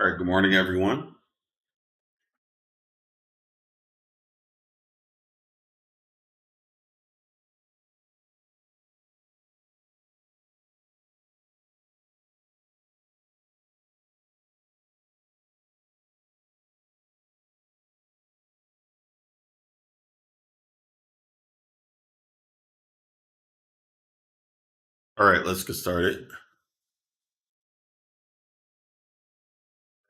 All right, good morning, everyone. All right, let's get started.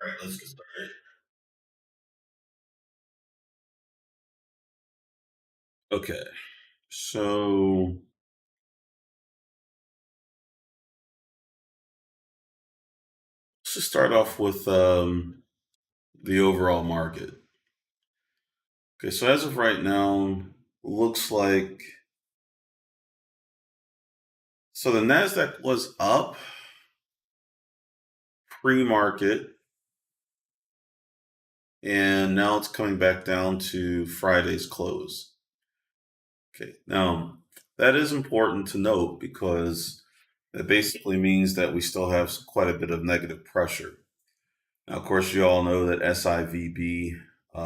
All right, let's get started. Okay, so let's just start off with the overall market. Okay, so as of right now, looks like the Nasdaq was up pre-market, and now it's coming back down to Friday's close. Okay, now that is important to note because that basically means that we still have quite a bit of negative pressure. Now, of course, you all know that SIVB,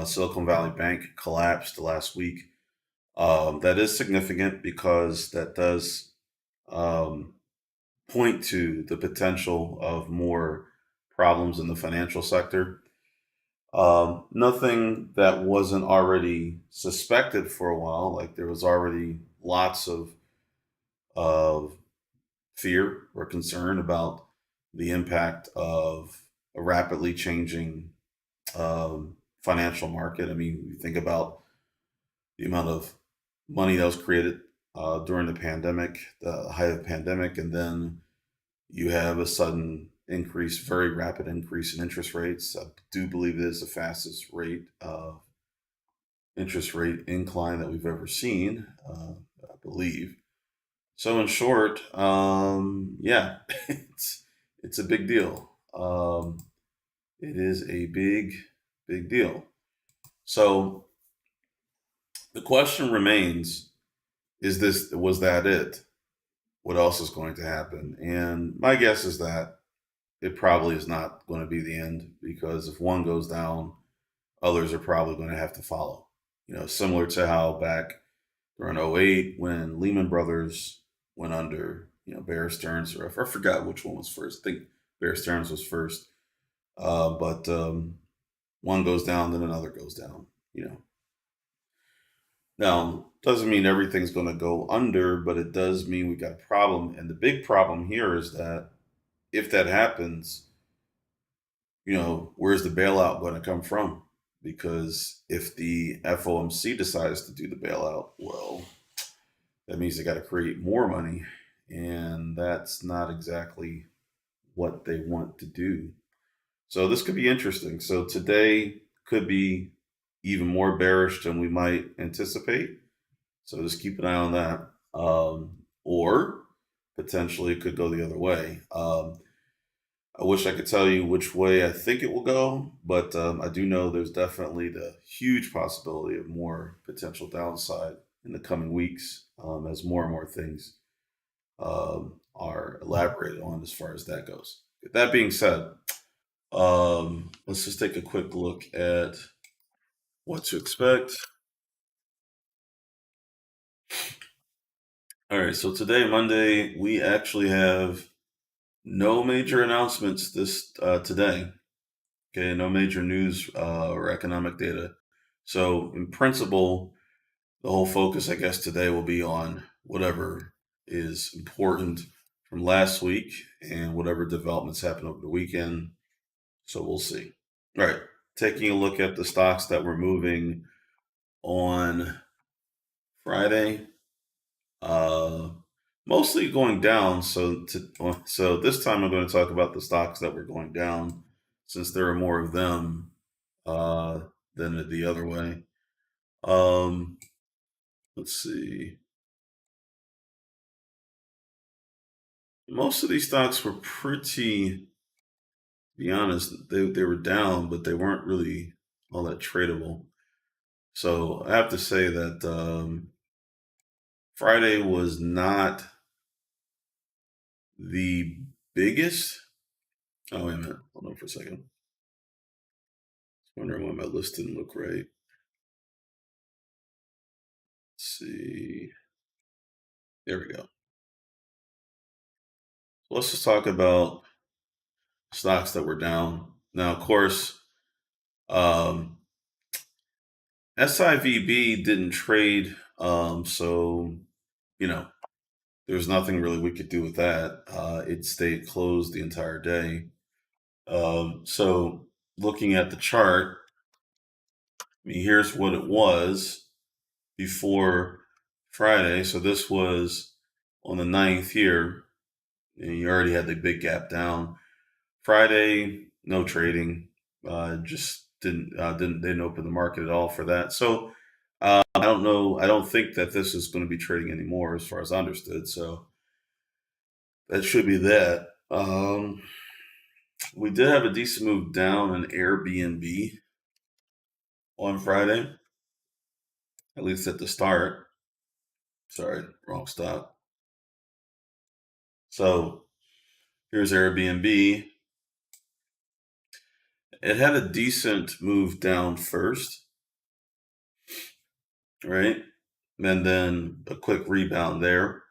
Silicon Valley Bank, collapsed last week. That is significant because that does um, point to the potential of more problems in the financial sector. Nothing that wasn't already suspected for a while, like there was already lots of fear or concern about the impact of a rapidly changing financial market. I mean, you think about the amount of money that was created during the pandemic, the height of the pandemic, and then you have a sudden increase, very rapid increase in interest rates. I do believe it is the fastest rate of interest rate incline that we've ever seen, I believe. So, in short, yeah, it's a big deal. It is a big deal. So the question remains: was that it? What else is going to happen? And my guess is that it probably is not going to be the end because if one goes down, others are probably going to have to follow. Similar to how back during '08 when Lehman Brothers went under, Bear Stearns, or I forgot which one was first. I think Bear Stearns was first. But one goes down, then another goes down. You know, Now, doesn't mean everything's going to go under, but it does mean we got a problem. And the big problem here is that if that happens, where's the bailout going to come from? Because if the FOMC decides to do the bailout, well, that means they got to create more money. And that's not exactly what they want to do. So this could be interesting. So today could be even more bearish than we might anticipate. So just keep an eye on that. Or potentially it could go the other way. I wish I could tell you which way I think it will go, but I do know there's definitely the huge possibility of more potential downside in the coming weeks as more and more things are elaborated on as far as that goes. That being said, let's just take a quick look at what to expect. All right, so today, Monday, we actually have no major announcements this today. Okay, no major news or economic data. So, in principle, the whole focus, I guess, today will be on whatever is important from last week and whatever developments happened over the weekend. So, we'll see. All right, taking a look at the stocks that were moving on Friday. Uh, Mostly going down. So this time I'm going to talk about the stocks that were going down, since there are more of them uh, than the other way. Um, let's see. Most of these stocks were pretty, to be honest, they were down, but they weren't really all that tradable. So I have to say that Friday was not the biggest. Oh, wait a minute. Hold on for a second. Wondering why my list didn't look right. Let's see. There we go. So let's just talk about stocks that were down. Now, of course, um, SIVB didn't trade, so you know there's nothing really we could do with that. It stayed closed the entire day. So looking at the chart, I mean, here's what it was before Friday. So this was on the 9th here, and you already had the big gap down. Friday, no trading. Just didn't open the market at all for that. So I don't know. I don't think that this is going to be trading anymore, as far as I understood. So that should be that. We did have a decent move down in Airbnb on Friday, at least at the start. Sorry, wrong stop. So here's Airbnb. It had a decent move down first, right? And then a quick rebound there.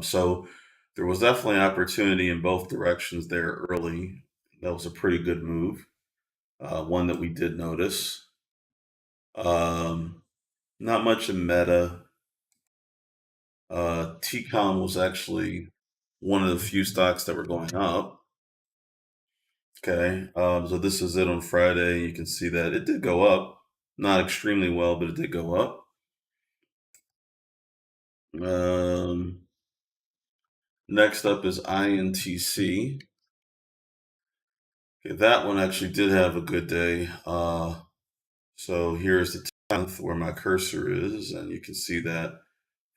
So there was definitely opportunity in both directions there early. That was a pretty good move, one that we did notice. Um, Not much in Meta. TCOM was actually one of the few stocks that were going up. Okay, so this is it on Friday. You can see that it did go up, not extremely well, but it did go up. Um, Next up is INTC. Okay, that one actually did have a good day. So here's the 10th where my cursor is, and you can see that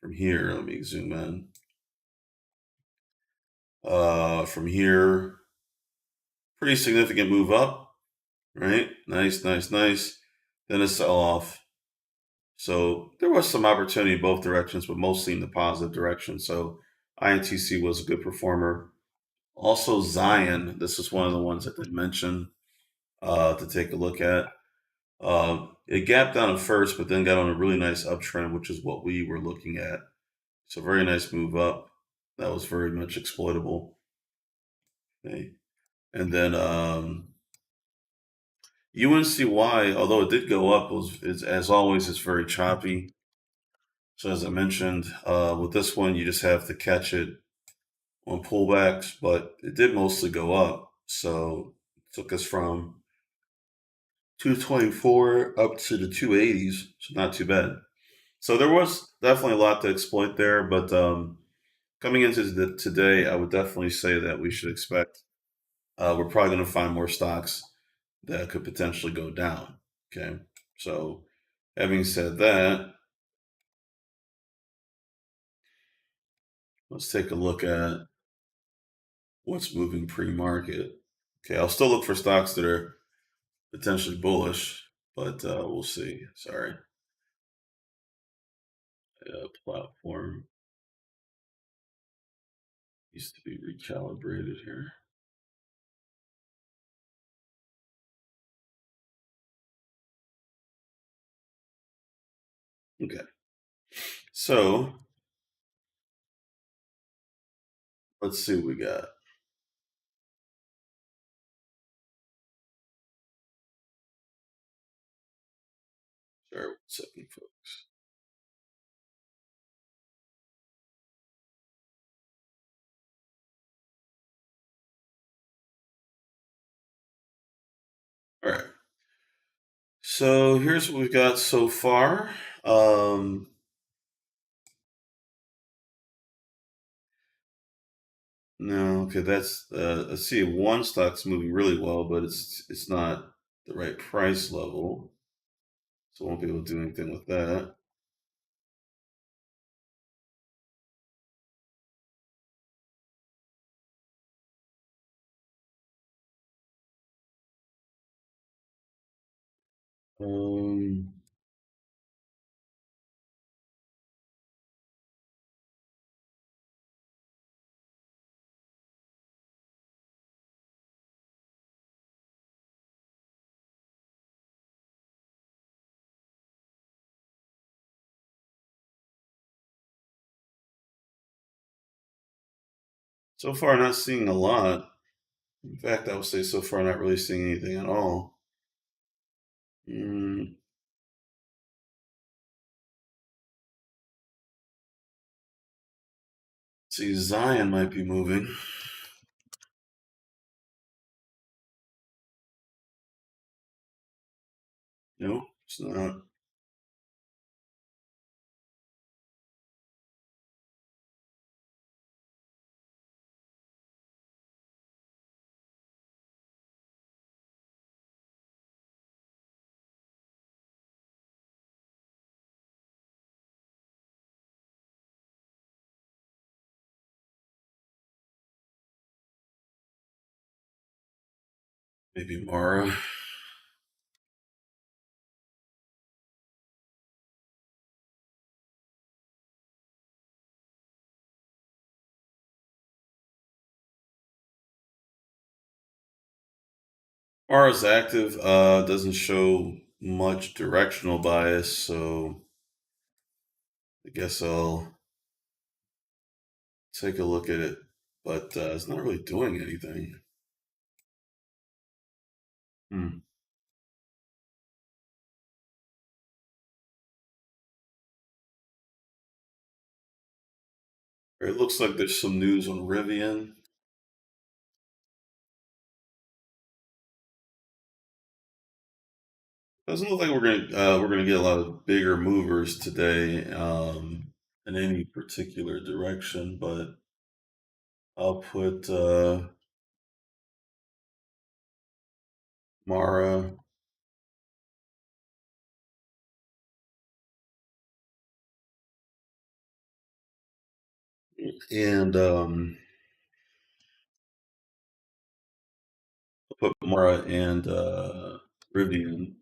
from here. Let me zoom in. From here, pretty significant move up, right? Nice, nice, nice. Then a sell off. So there was some opportunity in both directions, but mostly in the positive direction. So INTC was a good performer. Also, Zion. This is one of the ones that they mentioned to take a look at. It gapped down at first, but then got on a really nice uptrend, which is what we were looking at. So very nice move up. That was very much exploitable. Okay. And then UNCY, although it did go up, as always, it's very choppy. So as I mentioned, with this one, you just have to catch it on pullbacks, but it did mostly go up. So it took us from 224 up to the 280s. So not too bad. So there was definitely a lot to exploit there, but coming into today, I would definitely say that we should expect we're probably going to find more stocks that could potentially go down. Okay, so having said that, let's take a look at what's moving pre-market. Okay, I'll still look for stocks that are potentially bullish, but we'll see. Sorry, platform needs to be recalibrated here. Okay, so let's see what we got. Sorry, 1 second, folks. All right. So here's what we've got so far. Um, no, okay, that's I see one stock's moving really well, but it's not the right price level, so I won't be able to do anything with that. Um, So far, not seeing a lot. In fact, I would say so far, not really seeing anything at all. Mm, see, Zion might be moving. No, it's not. Maybe Mara. Mara's active. Doesn't show much directional bias, so I guess I'll take a look at it. But it's not really doing anything. Hmm. It looks like there's some news on Rivian. Doesn't look like we're gonna get a lot of bigger movers today in any particular direction, but I'll put Mara and I'll put Mara and Rivian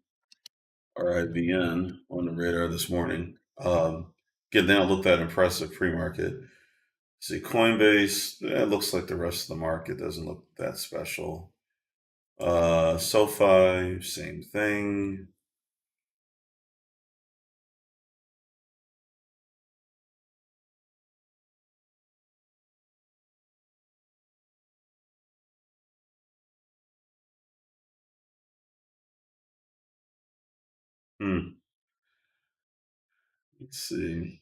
RIVN on the radar this morning. Again, they don't look that impressive pre-market. See, Coinbase, it looks like the rest of the market doesn't look that special. SoFi, same thing. Hmm. Let's see.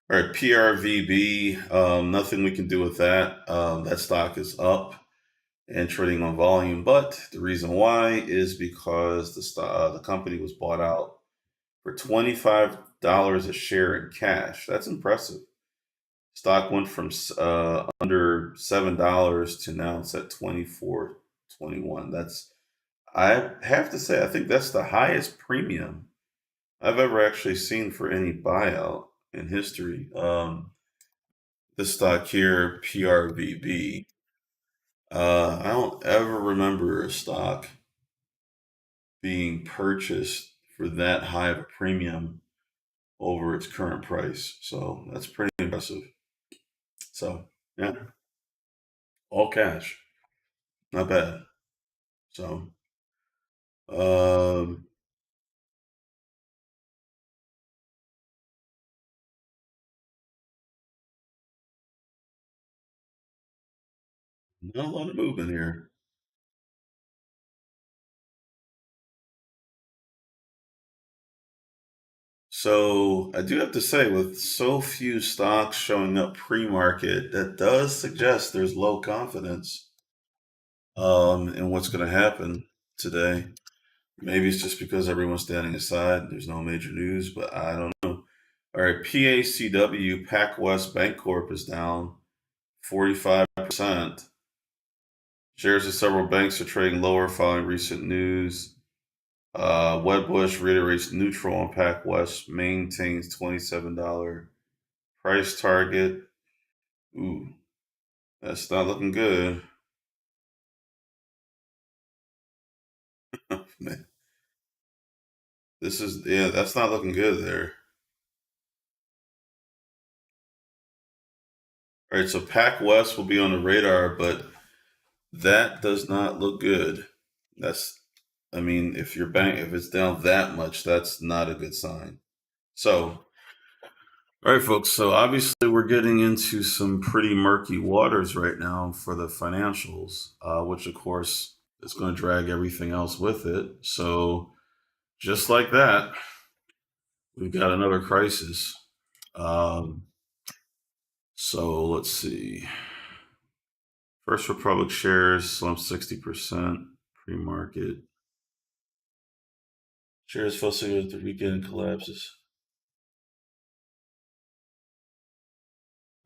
All right, PRVB. Nothing we can do with that. That stock is up and trading on volume, but the reason why is because the company was bought out for $25 a share in cash. That's impressive. Stock went from under $7 to now it's at 24.21. That's I have to say I think that's the highest premium I've ever actually seen for any buyout in history. This stock here, PRVB. I don't ever remember a stock being purchased for that high of a premium over its current price. So that's pretty impressive. So yeah, all cash, not bad. So um, not a lot of movement here. So I do have to say, with so few stocks showing up pre-market, that does suggest there's low confidence in what's going to happen today. Maybe it's just because everyone's standing aside. There's no major news, but I don't know. All right, PACW, PacWest Bancorp is down 45%. Shares of several banks are trading lower following recent news. Wedbush reiterates neutral on PacWest, maintains $27 price target. Ooh, that's not looking good. Man, yeah, that's not looking good there. All right, so PacWest will be on the radar, but that does not look good. That's, I mean, if it's down that much, that's not a good sign. So, All right, folks. So obviously, we're getting into some pretty murky waters right now for the financials, which of course is going to drag everything else with it. So just like that, we've got another crisis. Um, so let's see. First Republic shares slumped 60%. Pre-market shares fell with the weekend collapses.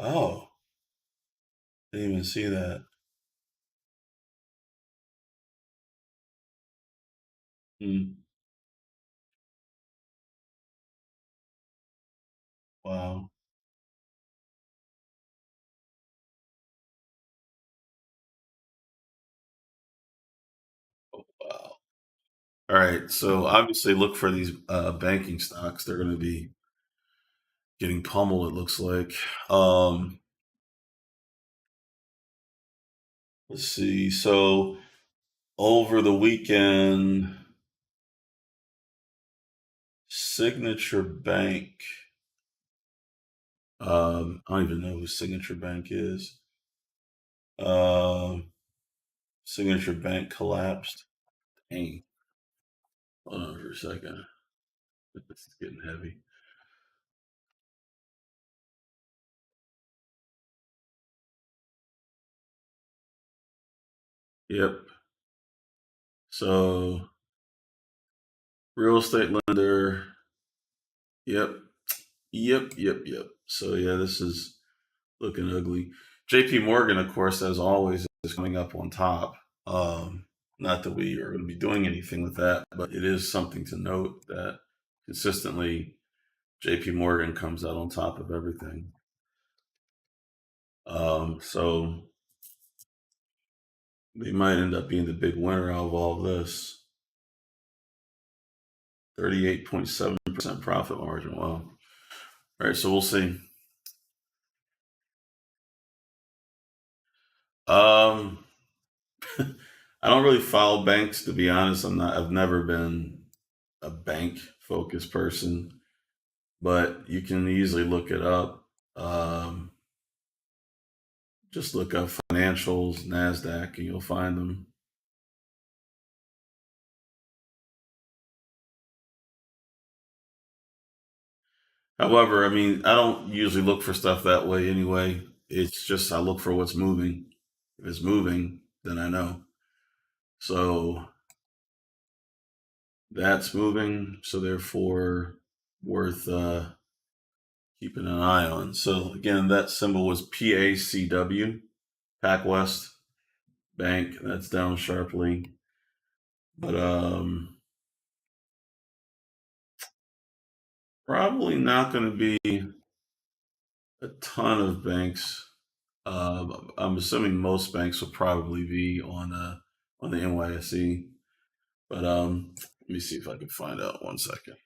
Oh, didn't even see that. Hmm. Wow. Oh, wow. All right. So obviously, look for these banking stocks. They're going to be getting pummeled. It looks like. Um, let's see. So over the weekend, Signature Bank. I don't even know who Signature Bank is. Um, Signature Bank collapsed. Dang. Hold on for a second. This is getting heavy. Yep. So real estate lender. Yep. Yep. So yeah, this is looking ugly. JP Morgan, of course, as always, is coming up on top. Um, Not that we are going to be doing anything with that, but it is something to note that consistently JP Morgan comes out on top of everything. So they might end up being the big winner out of all this. 38.7% profit margin. Wow. All right, so we'll see. Um, I don't really follow banks, to be honest. I've never been a bank focused person, but you can easily look it up. Um, just look up financials, NASDAQ, and you'll find them. However, I mean, I don't usually look for stuff that way anyway. It's just I look for what's moving. If it's moving, then I know. So that's moving. So therefore, worth keeping an eye on. So again, that symbol was PACW, PacWest Bank. That's down sharply. But probably not going to be a ton of banks. I'm assuming most banks will probably be on the NYSE. But let me see if I can find out. One second.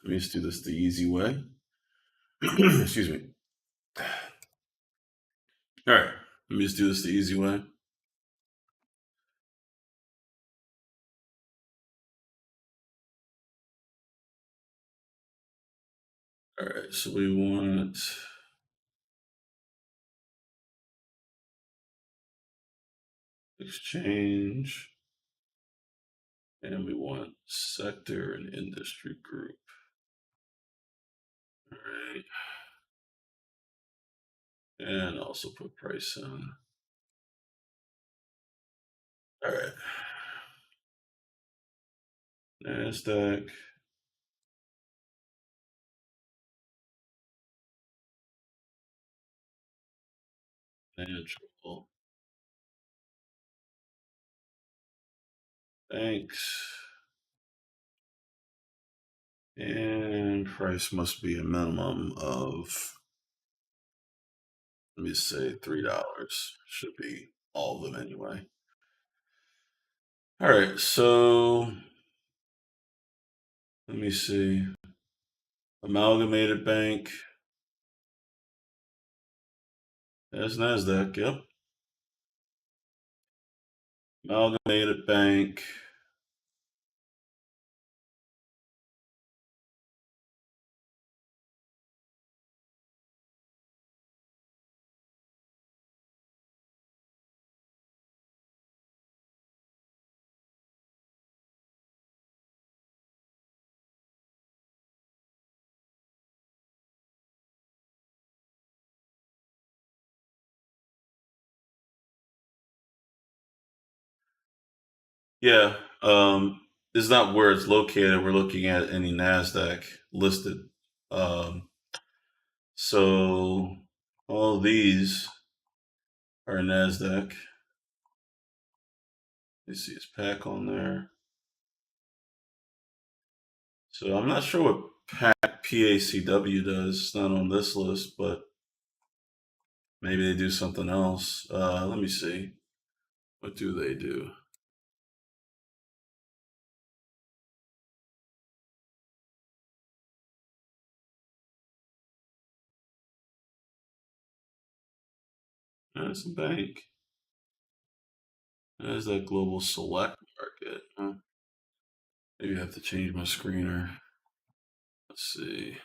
Let me just do this the easy way. Excuse me. All right. Let me just do this the easy way. All right. So we want exchange, and we want sector and industry group. All right. And also put price on. All right. NASDAQ, financial, banks, and price must be a minimum of, let me say, $3. Should be all of them anyway. All right. So let me see. Amalgamated Bank. That's NASDAQ. Yep. Amalgamated Bank. Yeah. It's not where it's located. We're looking at any Nasdaq listed. Um, so all these are Nasdaq. You see his pack on there. So I'm not sure what PACW does. It's not on this list, but maybe they do something else. Let me see. What do they do? That's a bank. There's that global select market. Huh? Maybe I have to change my screener. Let's see.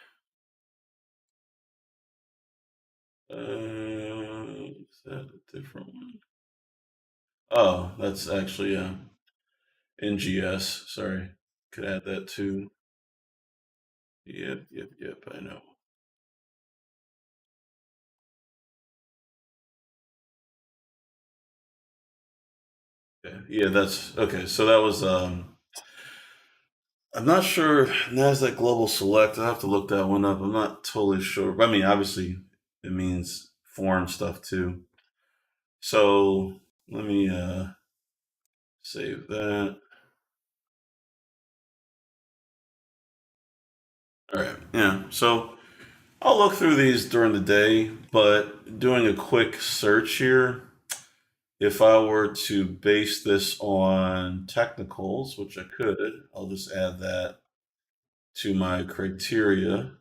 Is that a different one? Oh, that's actually NGS. Sorry. Could add that too. Yep. I know. Okay. Yeah, that's okay. So that was I'm not sure Nasdaq Global Select. I have to look that one up. I'm not totally sure. I mean, obviously, it means foreign stuff too. So let me save that. All right. Yeah. So I'll look through these during the day, but doing a quick search here, if I were to base this on technicals, which I could, I'll just add that to my criteria.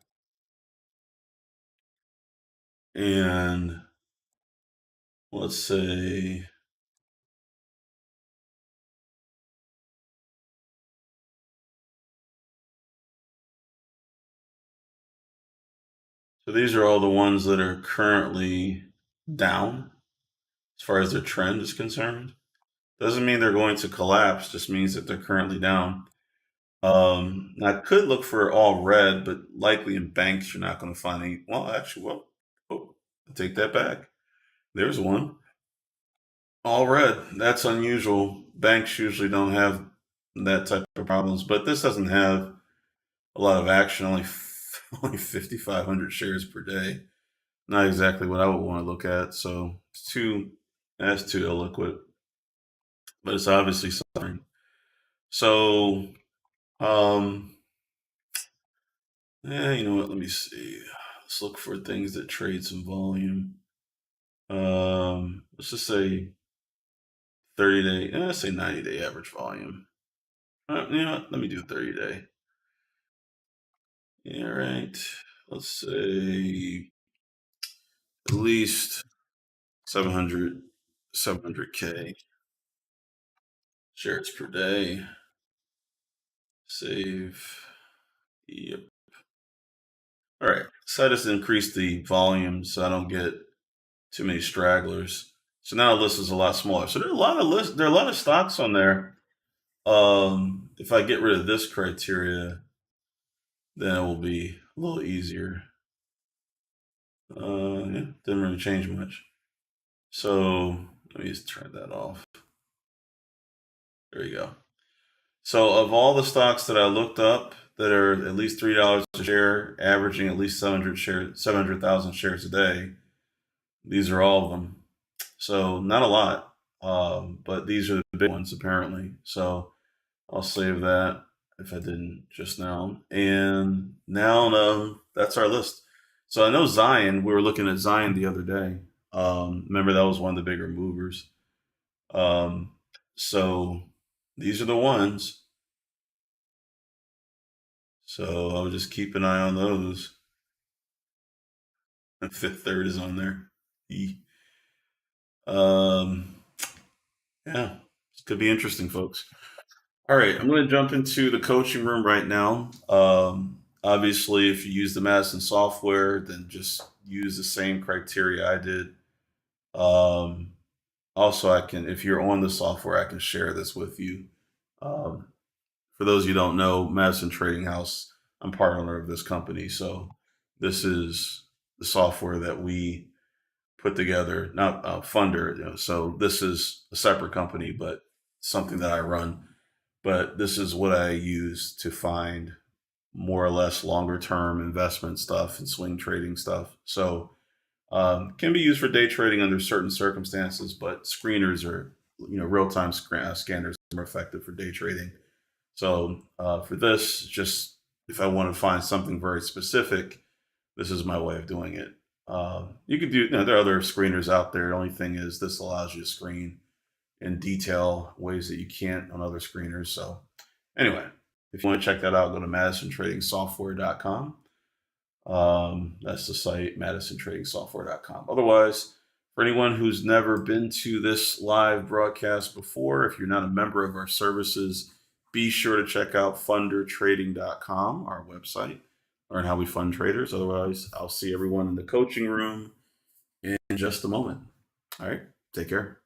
And let's say, so these are all the ones that are currently down as far as their trend is concerned. Doesn't mean they're going to collapse, just means that they're currently down. I could look for all red, but likely in banks you're not going to find any. Well, actually, oh, I take that back. There's one. All red. That's unusual. Banks usually don't have that type of problems, but this doesn't have a lot of action. Only only 5,500 shares per day. Not exactly what I would want to look at. So it's too that's too illiquid, but it's obviously something. So yeah, you know what? Let me see. Let's look for things that trade some volume. Let's just say 30 day. Let's say 90-day average volume. You know what? Let me do 30 day. Yeah, right. Let's say at least 700, 700K shares per day. Save. Yep. All right. So I just increase the volume so I don't get too many stragglers. So now the list is a lot smaller. So there are a lot of there are a lot of stocks on there. If I get rid of this criteria, then it will be a little easier. Yeah, didn't really change much. So let me just turn that off. There you go. So of all the stocks that I looked up that are at least $3 a share, averaging at least 700,000 shares a day, these are all of them. So not a lot, but these are the big ones apparently. So I'll save that if I didn't just now. And now that's our list. So I know Zion. We were looking at Zion the other day. Remember that was one of the bigger movers. Um, so these are the ones. So I'll just keep an eye on those. And Fifth Third is on there. E. Um, yeah, this could be interesting, folks. All right, I'm going to jump into the coaching room right now. Obviously, if you use the Madison software, then just use the same criteria I did. Um, Also, I can, if you're on the software, I can share this with you. Um, for those of you who don't know, Madison Trading House, I'm part owner of this company. So this is the software that we put together, not funder. So this is a separate company, but something that I run, but this is what I use to find more or less longer term investment stuff and swing trading stuff. So can be used for day trading under certain circumstances, but screeners are, real time scanners are more effective for day trading. So for this, just if I want to find something very specific, this is my way of doing it. You can do, there are other screeners out there. The only thing is this allows you to screen in detail ways that you can't on other screeners. So anyway, if you want to check that out, go to MadisonTradingSoftware.com. That's the site, MadisonTradingSoftware.com. Otherwise, for anyone who's never been to this live broadcast before, if you're not a member of our services, be sure to check out FunderTrading.com, our website, learn how we fund traders. Otherwise, I'll see everyone in the coaching room in just a moment. All right, take care.